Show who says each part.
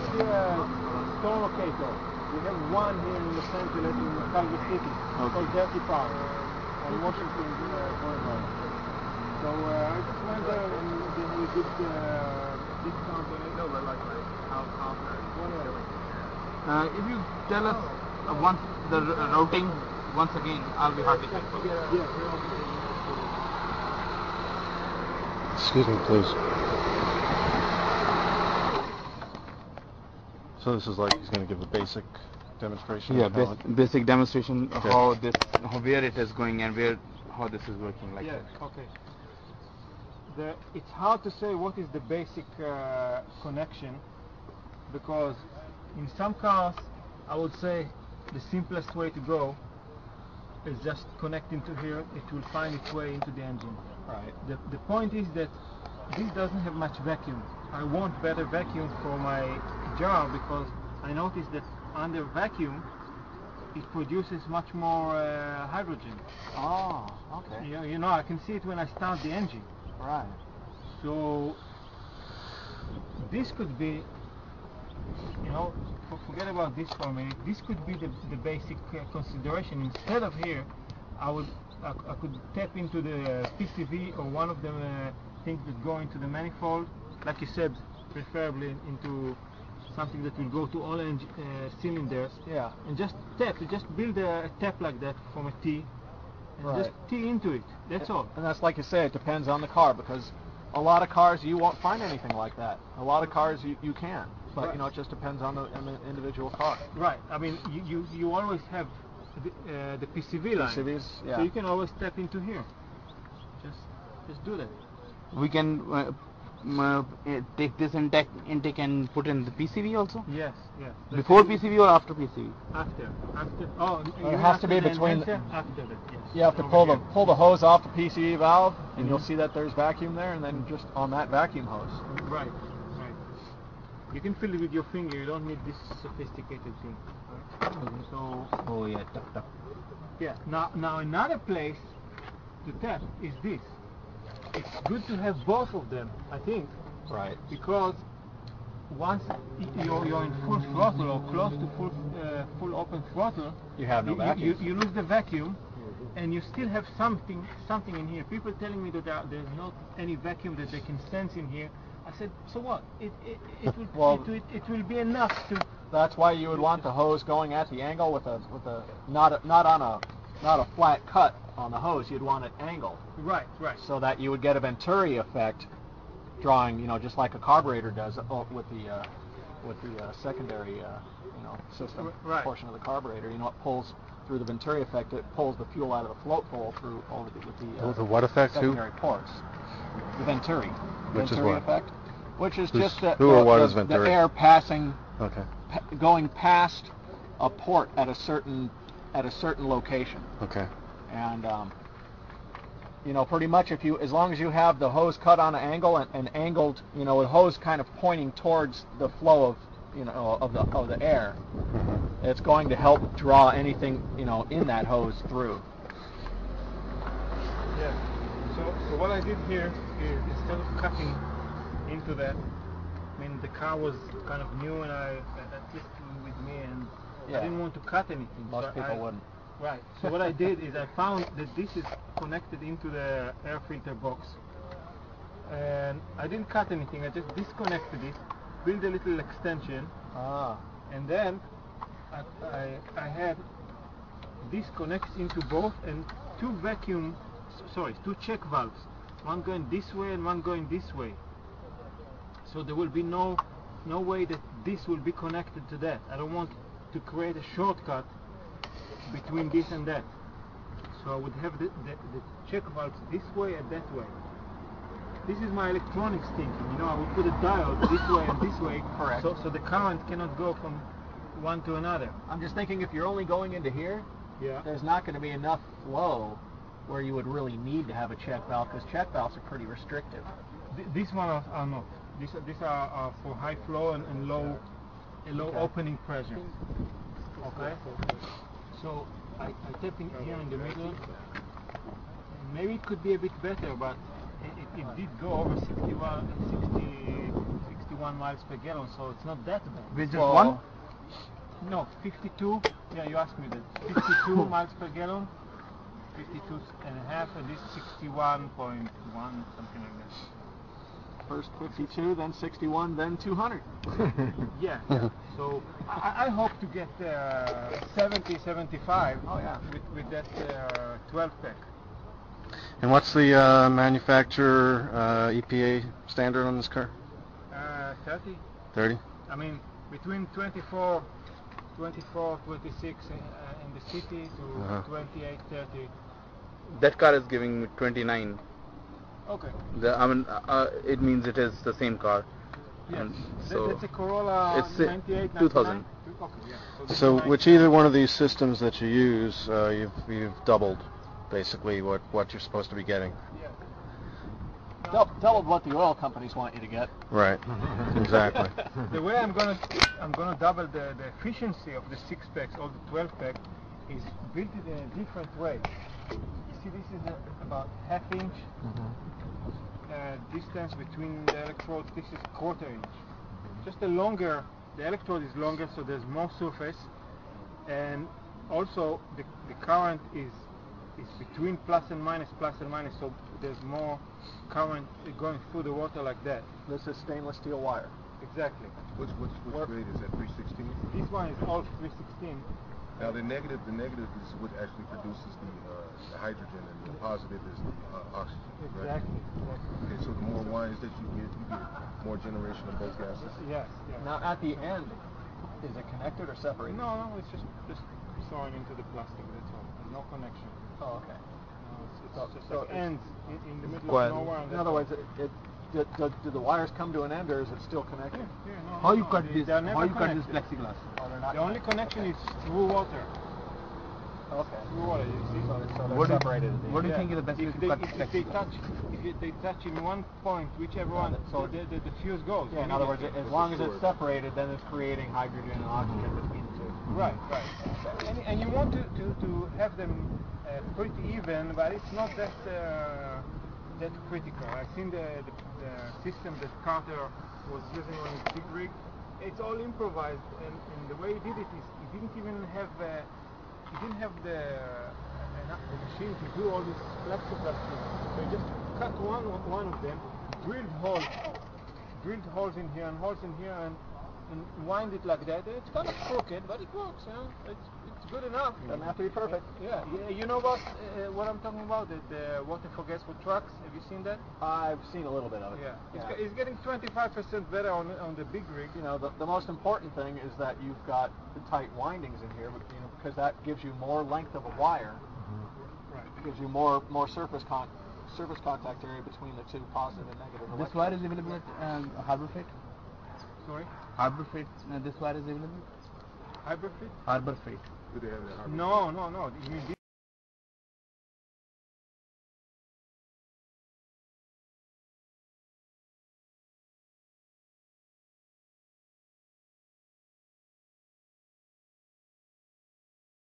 Speaker 1: is the store locator. We have one here in Los Angeles in Culver City. It's called Dirty Park on Washington Boulevard. So I just went there and they had a good discount on it.
Speaker 2: No, but like how
Speaker 3: If you tell us once the routing once again, I'll be happy.
Speaker 1: Yeah.
Speaker 4: Excuse me, please. So this is like he's going to give a basic demonstration.
Speaker 3: Yeah,
Speaker 4: of how
Speaker 3: basic demonstration of
Speaker 4: Okay.
Speaker 3: where it is going and how this is working like
Speaker 1: Yes,
Speaker 3: that.
Speaker 1: okay. It's hard to say what is the basic connection, because in some cars I would say the simplest way to go is just connect into here. It will find its way into the engine.
Speaker 4: Right.
Speaker 1: The point is that this doesn't have much vacuum. I want better vacuum for my job, because I noticed that under vacuum it produces much more hydrogen.
Speaker 4: Oh, okay.
Speaker 1: You know, I can see it when I start the engine.
Speaker 4: Right.
Speaker 1: So this could be, you know, forget about this for a minute. This could be the basic consideration. Instead of here, I could tap into the PCV or one of the things that go into the manifold, like you said, preferably into something that will go to all cylinders.
Speaker 4: Yeah.
Speaker 1: And just build a tap like that from a T, and
Speaker 4: Right.
Speaker 1: just T into it. That's all.
Speaker 4: And that's like you say, it depends on the car, because a lot of cars you won't find anything like that. A lot of cars you can, but
Speaker 1: Right.
Speaker 4: you know, it just depends on the individual car.
Speaker 1: Right. I mean, you always have the PCV line.
Speaker 4: PCVs, yeah.
Speaker 1: So you can always tap into here. Just do that.
Speaker 3: We can take this intake and put in the PCV also?
Speaker 1: Yes.
Speaker 3: Before PCV or after PCV?
Speaker 1: After. Oh, you
Speaker 4: It
Speaker 1: mean
Speaker 4: has to be
Speaker 1: after the
Speaker 4: between the-
Speaker 1: enhancer? After that, yes.
Speaker 4: You have to
Speaker 1: Over
Speaker 4: pull the hose off the PCV valve, and you'll
Speaker 1: Mhm.
Speaker 4: see that there's vacuum there, and then just on that vacuum hose.
Speaker 1: here. Right. You can fill it with your finger. You don't need this sophisticated thing. Right? So
Speaker 3: Oh yeah, tuck.
Speaker 1: yeah. Now another place to tap is this. It's good to have both of them, I think.
Speaker 4: Right.
Speaker 1: Because once you're in full throttle or close to full open throttle,
Speaker 4: You have no vacuum.
Speaker 1: You lose the vacuum, and you still have something in here. People telling me that there's not any vacuum that they can sense in here. I said, so what? It will be enough to.
Speaker 4: That's why you would want the hose going at the angle with a not a flat cut on the hose. You'd want it angled,
Speaker 1: Right.
Speaker 4: so that you would get a Venturi effect, drawing, you know, just like a carburetor does with the secondary system
Speaker 1: Right.
Speaker 4: portion of the carburetor. You know, it pulls through the Venturi effect. It pulls the fuel out of the float hole through all of
Speaker 5: The what effect? Who?
Speaker 4: secondary ports. The Venturi.
Speaker 5: Which is
Speaker 4: Venturi
Speaker 5: what?
Speaker 4: effect, which is
Speaker 5: Who's-
Speaker 4: just the,
Speaker 5: who or what
Speaker 4: the,
Speaker 5: is Venturi?
Speaker 4: the air passing,
Speaker 5: Okay.
Speaker 4: going past a port at a certain location.
Speaker 5: Okay.
Speaker 4: And you know, pretty much as long as you have the hose cut on an angle and angled, you know, the hose kind of pointing towards the flow of, you know, of the air,
Speaker 5: Mhm.
Speaker 4: it's going to help draw anything, you know, in that hose through.
Speaker 1: Yeah. So what I did here is, instead of cutting into that, I mean, the car was kind of new, and that's just with me, and
Speaker 4: Yeah.
Speaker 1: I didn't want to cut anything.
Speaker 4: Most
Speaker 1: so
Speaker 4: people wouldn't.
Speaker 1: Right. So what I did is I found that this is connected into the air filter box, and I didn't cut anything. I just disconnected it, built a little extension,
Speaker 4: Ah.
Speaker 1: and then I had this connects into both, and two check valves, one going this way and one going this way. So there will be no way that this will be connected to that. I don't want to create a shortcut between this and that. So I would have the check valves this way and that way. This is my electronics thinking, you know, I would put a diode this way and this way.
Speaker 4: Correct.
Speaker 1: So the current cannot go from one to another.
Speaker 4: I'm just thinking, if you're only going into here,
Speaker 1: Yeah.
Speaker 4: there's not going to be enough flow where you would really need to have a check valve, because check valves are pretty restrictive.
Speaker 1: These ones are not. These are for high flow and low
Speaker 4: Okay.
Speaker 1: opening pressure. Okay. So I tap in here in the middle. Maybe it could be a bit better, but it did go over 61 51 miles per gallon, so it's not that bad.
Speaker 3: With just
Speaker 4: Well,
Speaker 3: one?
Speaker 1: No, 52. Yeah, you asked me that. 52 miles per gallon, 52 and a half, and this 61.1, something like that.
Speaker 4: First 52, then 61, then 200.
Speaker 1: Yeah. So I hope to get 70, 75.
Speaker 4: Oh, yeah.
Speaker 1: With that 12 pack.
Speaker 5: And what's the manufacturer EPA standard on this car?
Speaker 1: 30.
Speaker 5: 30?
Speaker 1: I mean, between 24, 26 in the city to
Speaker 5: Uh-huh.
Speaker 1: 28, 30.
Speaker 3: That car is giving me 29.
Speaker 1: Okay.
Speaker 3: It means it is the same car.
Speaker 1: Yes.
Speaker 3: So
Speaker 1: That's a Corolla
Speaker 3: it's
Speaker 1: 98,
Speaker 3: 2000.
Speaker 1: 99? Okay, yeah. this
Speaker 5: So
Speaker 1: is
Speaker 5: which either one of these systems that you use, you've doubled basically what you're supposed to be getting.
Speaker 1: Yeah.
Speaker 4: Doubled what the oil companies want you to get.
Speaker 5: Right. Exactly.
Speaker 1: The way I'm gonna double the efficiency of the 6 packs or the 12 pack is built in a different way. You see, this is about half-inch distance between the electrodes. This is quarter-inch. Just the electrode is longer, so there's more surface, and also the current is between plus and minus, so there's more current going through the water like that.
Speaker 4: This is stainless steel wire.
Speaker 1: Exactly.
Speaker 2: Which grade is that? 316.
Speaker 1: This one is all 316.
Speaker 2: Now the negative is what actually produces the hydrogen, and the positive is the oxygen. Right?
Speaker 1: Exactly.
Speaker 2: Okay, so the more wines that you get more generation of both gases.
Speaker 1: Yes.
Speaker 4: Now at the end, is it connected or separated?
Speaker 1: No, it's just thrown into the plastic. That's all. There's no connection.
Speaker 4: Oh, okay.
Speaker 1: No, it's just
Speaker 4: so
Speaker 1: like
Speaker 4: it's-
Speaker 1: ends in the middle
Speaker 3: Well,
Speaker 1: of nowhere. And
Speaker 4: In other words, do the wires come to an end, or is it still connected?
Speaker 1: no,
Speaker 3: How you
Speaker 1: no,
Speaker 3: cut
Speaker 1: they-
Speaker 3: this?
Speaker 1: they are never
Speaker 3: How you cut this
Speaker 1: connected.
Speaker 3: plexiglass?
Speaker 4: Oh, they're not
Speaker 1: The only connection is through water.
Speaker 4: Okay.
Speaker 1: Through water, you see.
Speaker 4: So they're
Speaker 3: What do you-
Speaker 4: separated. at the
Speaker 3: what do
Speaker 4: end.
Speaker 3: you think is the best way
Speaker 1: If
Speaker 3: to
Speaker 1: they,
Speaker 3: cut
Speaker 1: if they touch, if they touch in one point, whichever one,
Speaker 4: so
Speaker 1: the fuse goes.
Speaker 4: Yeah, in other words,
Speaker 1: immediately.
Speaker 4: as long as it's separated, then it's creating hydrogen and oxygen between the two.
Speaker 1: Right. And you want to have them pretty even, but it's not that critical. I've seen the system that Carter was using on his big rig. It's all improvised, and the way he did it is he didn't even have the machine to do all this plexiglass thing. So he just cut one of them, drilled holes in here and holes in here, and wind it like that. It's kind of crooked, but it works. It's good enough.
Speaker 4: Doesn't have to be perfect.
Speaker 1: Yeah. You know about what I'm talking about? The water for gas for trucks. Have you seen that?
Speaker 4: I've seen a little bit of it.
Speaker 1: Yeah. It's getting 25% better on the big rig.
Speaker 4: You know, the most important thing is that you've got the tight windings in here, because that gives you more length of a wire,
Speaker 1: Right.
Speaker 4: gives you more surface contact area between the two positive and negative
Speaker 3: This
Speaker 4: electrodes.
Speaker 3: wire is available at Harbor Freight.
Speaker 1: Sorry.
Speaker 3: Harbor Freight. This wire is available.
Speaker 1: Hybrid fit?
Speaker 3: Harbor Freight.
Speaker 2: Do they have that?
Speaker 1: No. You mean